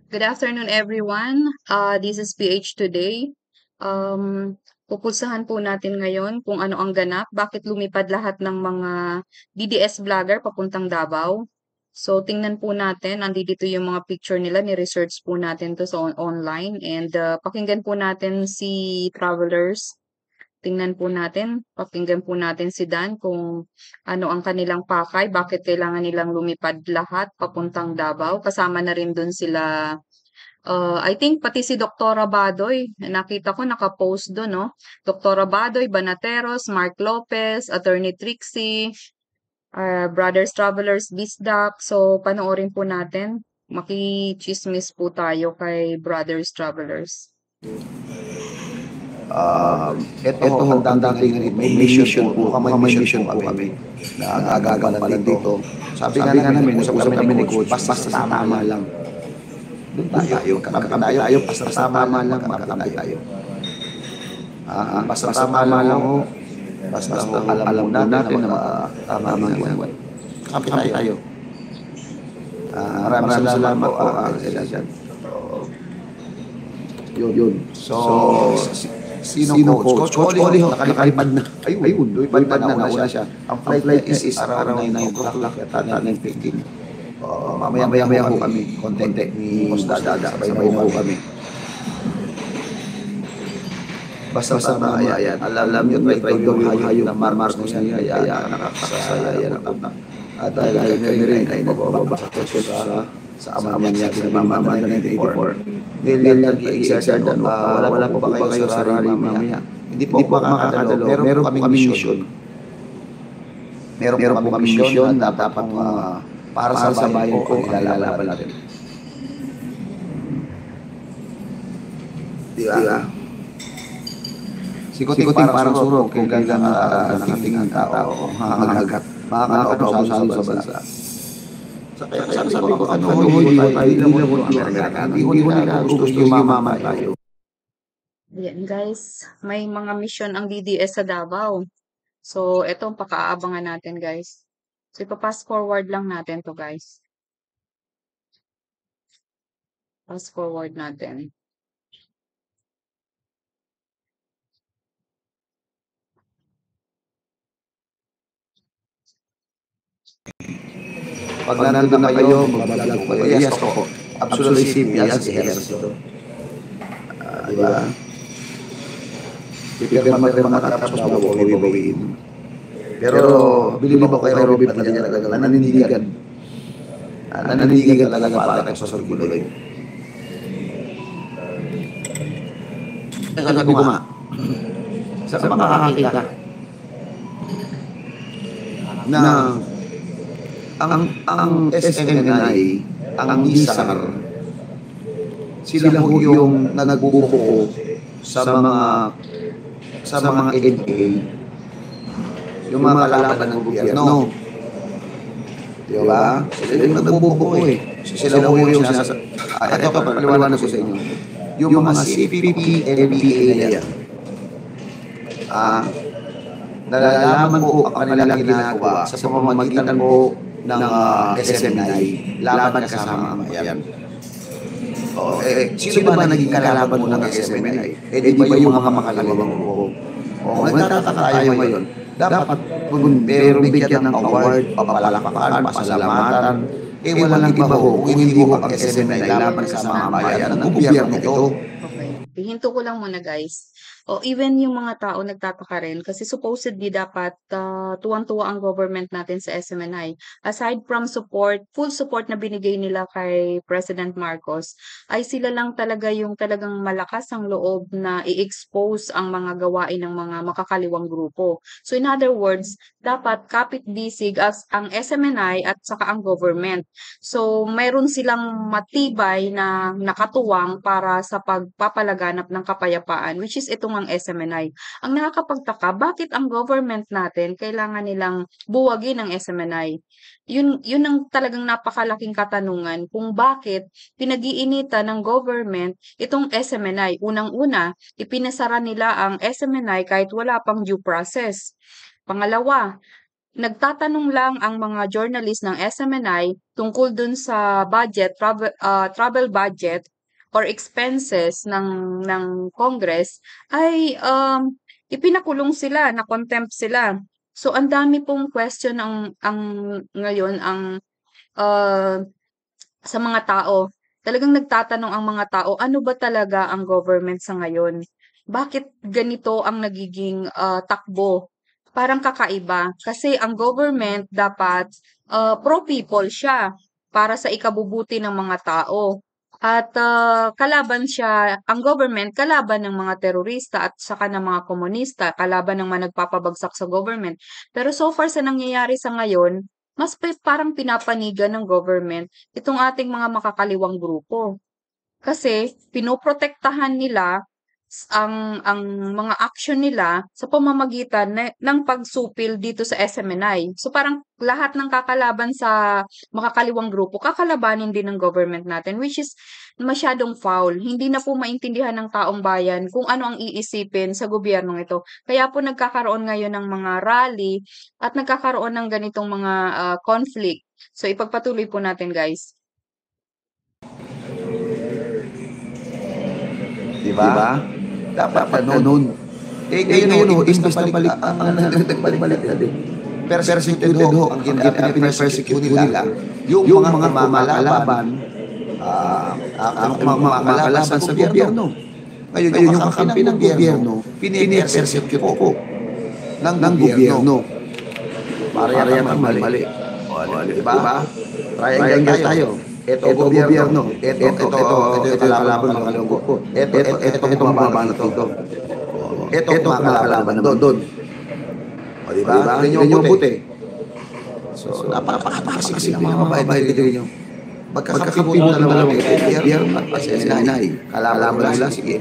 Good afternoon, everyone. This is PH Today. Pupulsahan po natin ngayon kung ano ang ganap, bakit lumipad lahat ng mga DDS vlogger papuntang Davao. So, tingnan po natin, andito yung mga picture nila, ni-research po natin to sa online and pakinggan po natin si travelers. Tingnan po natin, pakinggan po natin si Dan kung ano ang kanilang pakay, bakit kailangan nilang lumipad lahat papuntang Davao. Kasama na rin dun sila. I think pati si Doktora Badoy, nakita ko naka-post do'n 'no. Doktora Badoy, Banateros, Mark Lopez, Attorney Trixie, Brothers Travelers, Bisdak. So, panoorin po natin. Makitsismis po tayo kay Brothers Travelers. Ito ho, ang dating may mission po, mukhang may mission po kami na gagampanan dito. Sabi nga namin, usap kami ni Coach, basta tama lang. Doon tayo, kakampi tayo, basta tama lang, makakampi tayo. Basta tama lang ho, basta alam mo natin na tama ang ginagawa. Kakampi tayo. Maraming salamat po, sila dyan. Yun. So, Sino coach? Coach Oli ho, nakalipad na. Ayun, lumipad na, nauna siya. Ang flight niya is around 9 o'clock at 9:15. Mamaya ho kami, konti ni Boss Dada, sabay ho kami. Basta na ayan, alam nyo, try yung hayop na marmars mo siya, kaya nakakasaya yan ang utak. At dahil rin ay nagbababa sa ama niya, sinamama na 94. Dahil nag-i-exert doon, wala po ba kayo sa rally mamaya? Hindi po makakadalo, meron po kami mission. Meron po kami mission na dapat para sa bayan po ilalaban natin. Di ba? Sikuting parang surog kung kailan nakatingin tao, hanggat makakatao sa bansa. Kaya sabi ko, huli tayo, hindi lang huli ang Amerikano. Hindi huli na gusto yumaman tayo. Ayan guys, may mga mission ang DDS sa Davao. So, ito ang pakaabangan natin guys. So, ipa-fast forward lang natin to guys. Fast forward natin. Pag nandun na kayo, mag-vlog po kayo. Yes po. Absolutely yes, yes. Di ba? Pipirma tapos babawiin. Pero, bilib ako kay Robby Padilla talaga. Nanindigan. Nanindigan talaga para sa Sorguloy. Sabi ko nga, sa makakakita na ang SMNI, ang NISAR, sila po yung nagbubuko sa mga NPA, yung mga kalaban ng gobyerno. Di ba? Sila yung nagbubuko eh. Sila po yung ito pa, paliwanag ko sa inyo. Yung mga CPP, NPA na yan. Nalalaman po ang kanilang ginagawa sa pamamagitan po ng SMNI, laban kasama ang bayan. Sino ba naging kalaban mo ng SMNI? Di ba yung mga makalawang grupo? Nagtataka tayo ngayon. Dapat meron bigyan ng award, papalakpakan, pasalamatan. Walang iba ho, kung hindi ho ang SMNI laban kasama ang bayan, ang gobyerno ito. Okay. Hihinto ko lang muna guys. O even yung mga tao nagtataka rin kasi supposedly dapat tuwang-tuwa ang government natin sa SMNI. Aside from support, full support na binigay nila kay President Marcos, ay sila lang talaga yung talagang malakas ang loob na i-expose ang mga gawain ng mga makakaliwang grupo. So in other words, dapat kapit-bisig as ang SMNI at saka ang government. So mayroon silang matibay na nakatuwang para sa pagpapalaganap ng kapayapaan, which is itong ang SMNI. Ang nakakapagtaka, bakit ang government natin kailangan nilang buwagin ang SMNI? Yun ang talagang napakalaking katanungan kung bakit pinag-iinitan ng government itong SMNI. Unang-una, ipinasara nila ang SMNI kahit wala pang due process. Pangalawa, nagtatanong lang ang mga journalist ng SMNI tungkol dun sa budget, travel budget or expenses ng Congress ay ipinakulong sila, na contempt sila. So ang dami pong question ang ngayon ang ah, sa mga tao. Talagang nagtatanong ang mga tao, ano ba talaga ang government sa ngayon? Bakit ganito ang nagiging takbo? Parang kakaiba. Kasi ang government dapat pro-people siya para sa ikabubuti ng mga tao. At kalaban siya, ang government, kalaban ng mga terorista at saka ng mga komunista, kalaban ng mga nagpapabagsak sa government. Pero so far sa nangyayari sa ngayon, mas parang pinapanigan ng government itong ating mga makakaliwang grupo. Kasi pinoprotektahan nila ang mga action nila sa pamamagitan ng pagsupil dito sa SMNI. So parang lahat ng kakalaban sa makakaliwang grupo, kakalabanin din ng government natin, which is masyadong foul. Hindi na po maintindihan ng taong bayan kung ano ang iisipin sa gobyernong ito. Kaya po nagkakaroon ngayon ng mga rally at nagkakaroon ng ganitong mga conflict. So ipagpatuloy po natin, guys. Diba? Dapat noon. Ngayon, imbes na balik, nagbalik na din. Persecuted ho, ang pinapersecute nila, yung mga kumakalaban, kumakalaban sa gobyerno. Ngayon, yung kakampi ng gobyerno, pinipersecute po ng gobyerno. Para yan ang mali. Diba? Triangle tayo. Ito gobyerno. Ito kalaban ng kalungkot ko. Ito mababanat dito. Ito makakalaban doon. O diba? Ganyan yung puti. So, napakapakasiksi ng mga babae dito nyo. Magkakampi mo na lang gobyerno at SNI. Kalaban nila, sige,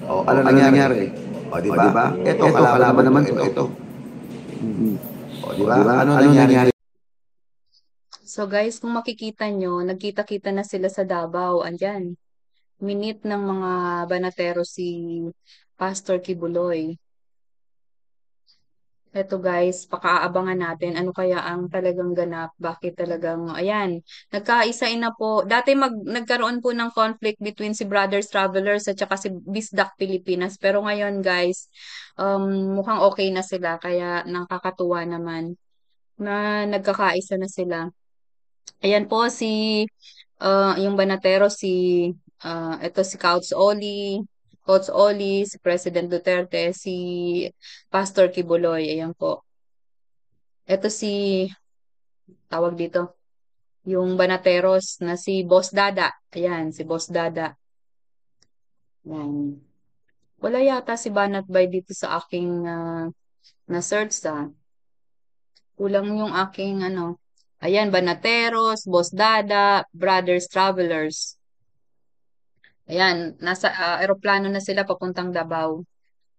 o ano nangyari? O diba? Ito kalaban naman ito. O diba? Ano nangyari? So guys, kung makikita nyo, nagkita-kita na sila sa Davao. Andyan. Minute ng mga banatero si Pastor Kibuloy. Eto guys, pakaabangan natin ano kaya ang talagang ganap. Bakit talagang, ayan, nagkaisain na po. Dati nagkaroon po ng conflict between si Brothers Travelers at saka si Bisdak Pilipinas. Pero ngayon guys, mukhang okay na sila. Kaya nakakatuwa naman na nagkakaisa na sila. Ayan po yung banatero ito si Coach Oli, si President Duterte, si Pastor Kibuloy, ayan po. Ito tawag dito, yung banateros na si Boss Dada. Ayan, si Boss Dada. Ayan. Wala yata si Banat Bay dito sa aking na-search Kulang yung aking Ayan, Banateros, Boss Dada, Brothers Travelers. Ayan, nasa aeroplano na sila papuntang Davao.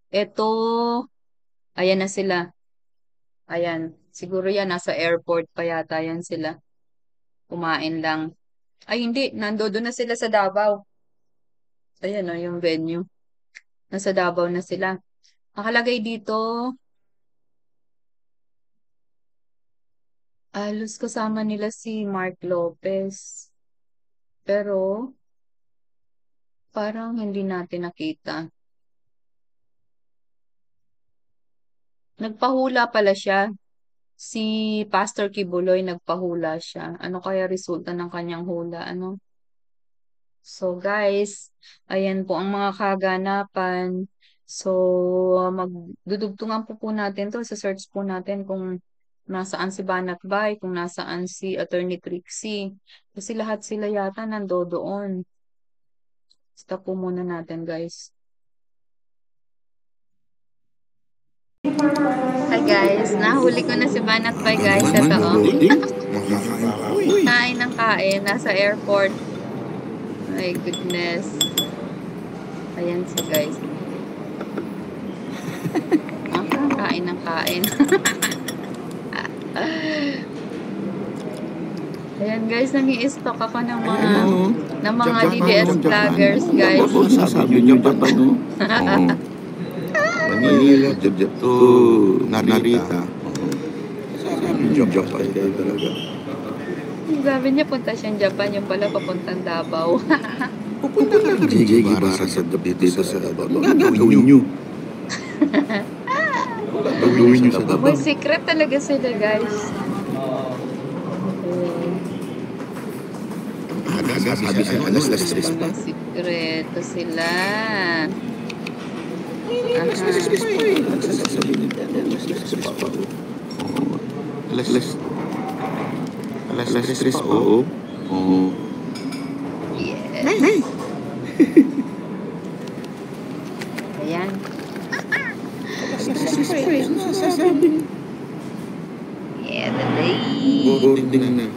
Ito, ayan na sila. Ayan, siguro yan, nasa airport pa yata yan sila. Kumain lang. Ay, hindi, nandoon na sila sa Davao. Ayan o, yung venue. Nasa Davao na sila. Nakalagay dito, alos kasama nila si Mark Lopez. Pero, parang hindi natin nakita. Nagpahula pala siya. Si Pastor Kibuloy nagpahula siya. Ano kaya resulta ng kanyang hula? So guys, ayan po ang mga kaganapan. So magdudugtungan po natin to. Sa search po natin kung nasaan si Banat Bay, kung nasaan si Attorney Trixie. Kasi lahat sila yata nandoon. Stop po muna natin guys. Hi guys, nahuli ko na si Banat Bay guys. Ito kain ng kain, nasa airport. My goodness. Ayan siya guys. Kain ng kain. Ayan guys, nang-i-stock ako ng mga DDS vloggers guys. Sabi niyo ba Manila, to Narita. Japan kayo talaga. Sabi niya punta siyang Japan, yung pala papuntang Davao. Pupunta ka na rin, Guevara, sa dito sa Davao. Gagawin nyo. Gagawin nyo sa Davao. May secret talaga sila, guys. Sabi sa alas 3 pa. May sikreto sila. Alas 3 pa, oo. Yes. Ayan. Yeah, the day. Boarding na.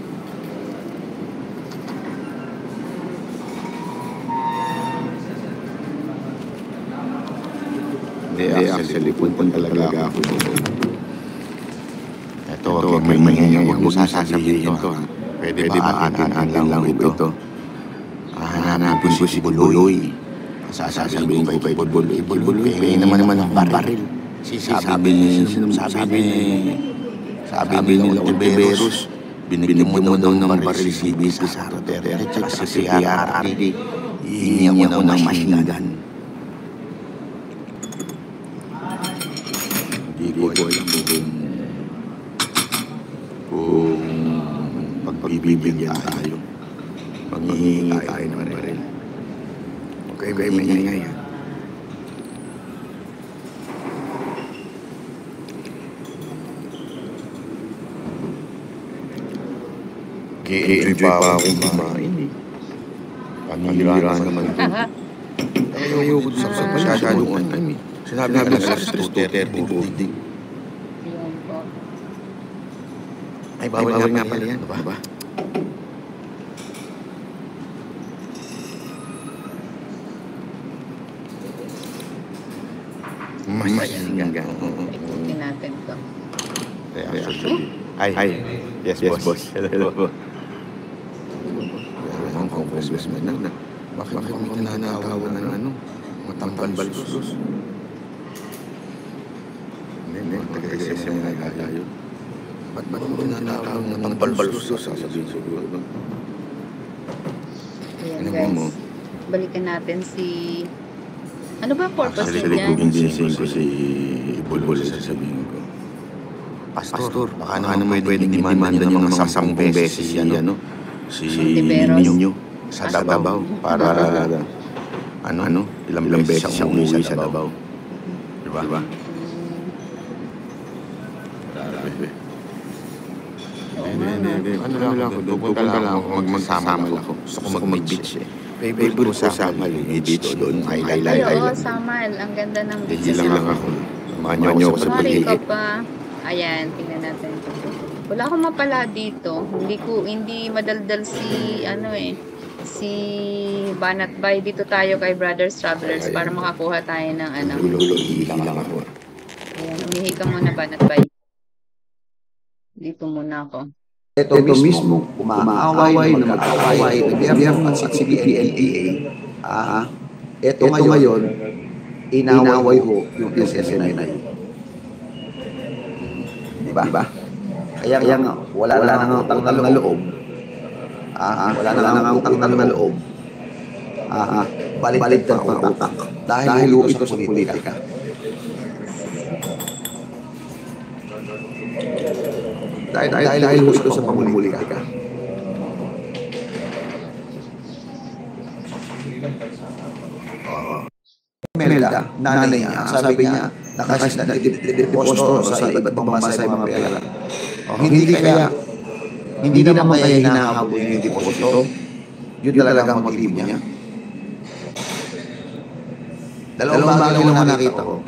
Hindi, actually, punta talaga ako. Ito, may mangyayang huwag mo sasabihin ito. Pwede ba atin lang ito? Hanapin ko si Buloy. Sasabihin ko kay Buloy. Buloy, kaya naman ang baril. Sabi ni Ontiveros, binigyan mo daw ng baril si Bisa Duterte at si PRRD. Hihingi ako ng machine gun. Hindi ko alam kung pagbibigyan tayo. Paghihingi tayo ng baril. Okay, may ingay. G-enjoy pa akong kumain eh. Panira naman ito. Ayoko sa masyadong time eh. Sinabi na sa 2:30 boarding. Ayan po. Ay, bawal nga pala yan. Ba? Masinggan. Ikutin natin to. Ay. Yes, boss. Hello po. Ang congressman na. Bakit mo tinatawag ng matampal balsos? Hindi, taga-isa mo na tayo. Ba't mo tinatawag ng matampal balsos? Sasabihin siguro. Ayan, guys. Balikan natin si... Ano ba purpose niya? Convincing ko si Bulbul sa sasabihin ko. Pastor, baka naman pwedeng demanda niyo ng 10 beses si Ninyo sa Davao para ilang beses siya umuwi sa Davao. Diba? Hindi. Ano lang ako, pupunta lang ako, magsamal ako. Gusto ko mag-beach eh. Favorite ko sa Samal, may beach doon, Island. Oo, Samal. Ang ganda ng beach. Hindi lang ako. Samahan niyo ako sa Sorry ka paligid. pa. Ayan, tingnan natin. Wala akong mapala dito. Hindi madaldal si Banat Bay. Dito tayo kay Brothers Travelers para makakuha tayo ng Lang ako. Ayan, umihi ka muna, Banat Bay. Dito muna ako. Ito mismo, umaaway na mag-away ng gobyerno at si PNPA. Ito ngayon, inaway ho yung SSNI. Diba? Kaya nga, wala na nga utang na loob. Wala na nga utang na loob. Balik ang utak. Dahil ito sa politika. Dahil ito sa pamumulitika. Melda, nanay niya, sabi niya, nakadeposito sa iba't ibang bansa yung mga pera. Hindi naman kaya hinahabol yung deposito. Yun talagang motibo niya. Dalawang bagay lang nakita ko.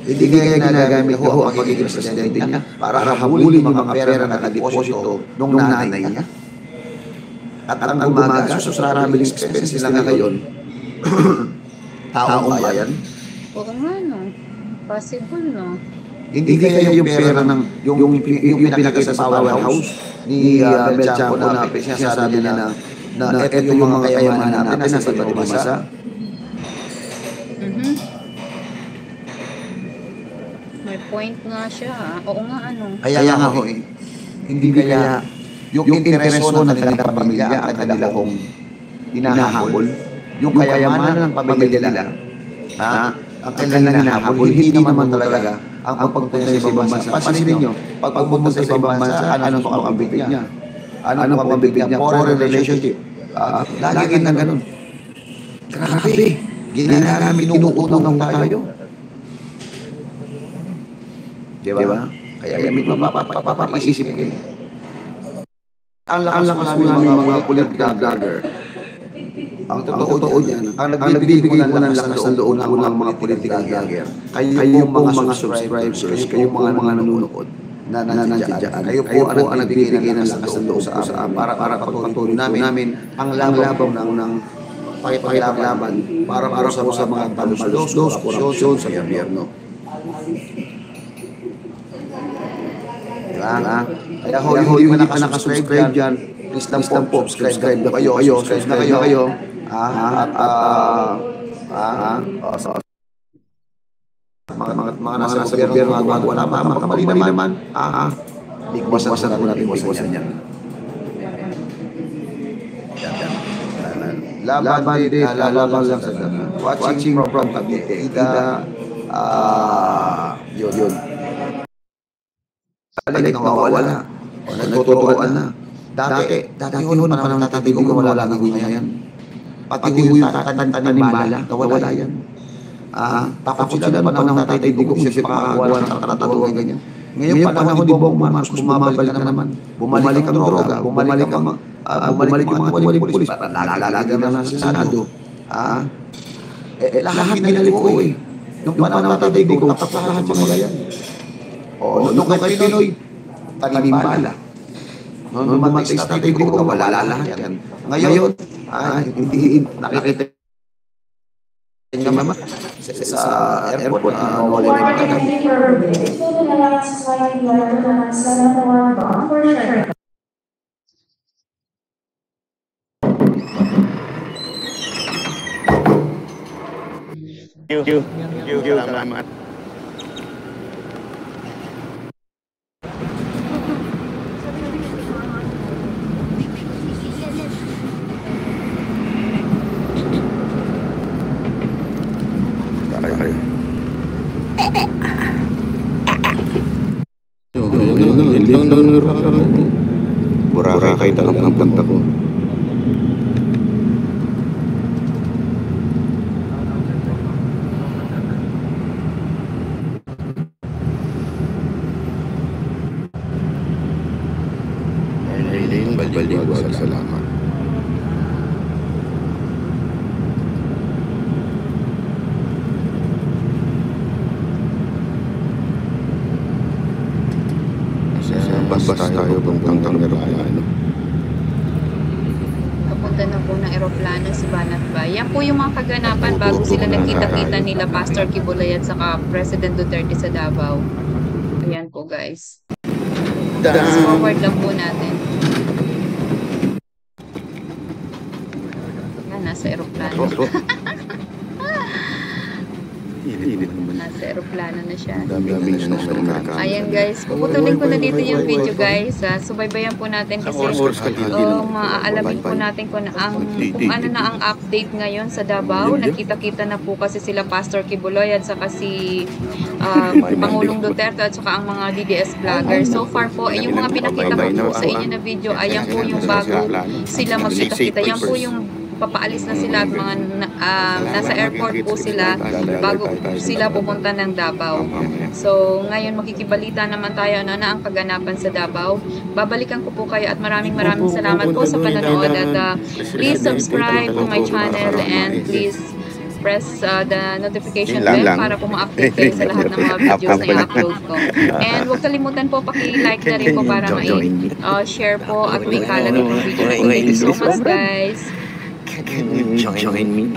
Hindi kaya ginagamit ko ang pagiging presidente niya para habulin yung mga pera na nakadeposito nung nanay niya. At ang gumagastos sa traveling expenses nila ngayon, taong bayan. Oo nga, no. Possible, no. Hindi kaya yung pera ng yung pinakita sa powerhouse ni Mel Chanco na sinasabi na ito yung mga kayamanan natin sa iba't ibang bansa. May point nga siya. Oo nga, ano. Kaya nga ho, hindi kaya yung intereso ng kanilang pamilya ang kanilang hinahabol, yung kayamanan ng pamilya nila, ang kanilang hinahabol, hindi naman talaga ang pagpunta sa ibang bansa. Pansinin nyo, pag pumunta sa ibang bansa, ano po ang bibig niya? Ano po ang bibig niya? Foreign relationship. Lagi rin na ganun. Grabe. Ginagamin, inuutang tayo. Diba? Kaya may mapapaisip kayo. Ang lakas namin mga political vlogger. Ang totoo niyan, ang nagbibigay mo ng lakas ng loob ng mga political vlogger, kayo mga subscribers, kayo mga nanonood na nandiyan. Kayo po ang nagbibigay ng lakas ng loob sa para pagpatuloy namin ang laban ng pakipaglaban para sa mga talos-dos, korupsyon sa gobyerno. Kaya hindi mo nakasubscribe dyan, please lang po, subscribe na kayo, mga nasa gobyerno, wala makamali naman, bigwasan natin yan. Laban lang sa watching from Cavite, yun. Alay nawawala. Nagtuturoan na. Dati yun pa naman natatigo wala na ngayon. Pati yung tanimbala, nawala yan. Takot sila naman ng natatigo kung siya makakakuha ng tratatuhan ganyan. Ngayon panahon di Bong Marcos, bumabalik na naman. Bumalik ang droga, bumalik ang mga pulis, para nalalaga na sa Senado. Lahat ginalik ko eh. Nung panahon natatigo, lahat mga yan. Nung kay Pinoy, tanimbala. Nung dumating sa tatigo, wala lahat yan. Ngayon, hindi nakikita niya mama sa airport na wala na Thank you. Salamat. Boracay talaga ang punta ko. Baliwag, salamat. Basta tayo puntang aeroplano. Papunta na po ng aeroplano si Banat Bay. Yan po yung mga kaganapan bago sila nagkita-kita nila Pastor Kibuloy at saka President Duterte sa Davao. Ayan po guys. Fast forward lang po natin. Yan, nasa aeroplano. Nasa aeroplano na siya. Ayan guys, puputulin ko na dito yung video guys. Subaybayan po natin kasi maaalamin po natin kung ano na ang update ngayon sa Davao. Nagkita-kita na po kasi sila Pastor Kibuloy at saka si Pangulong Duterte at saka ang mga DDS vloggers. So far po, yung mga pinakita ko po sa inyo na video, ayan po yung bago sila magkita-kita. Yan po yung papaalis na sila at mga nasa airport po sila bago sila pupunta ng Davao. So ngayon makikibalita naman tayo na ang kaganapan sa Davao. Babalikan ko po kayo at maraming salamat po sa panonood at please subscribe to my channel and please press the notification bell para po ma-update kayo sa lahat ng mga videos na i-upload ko. And huwag kalimutan po paki-like na rin po para ma-share po at may kalat itong video. Thank you so much guys. Can you join me?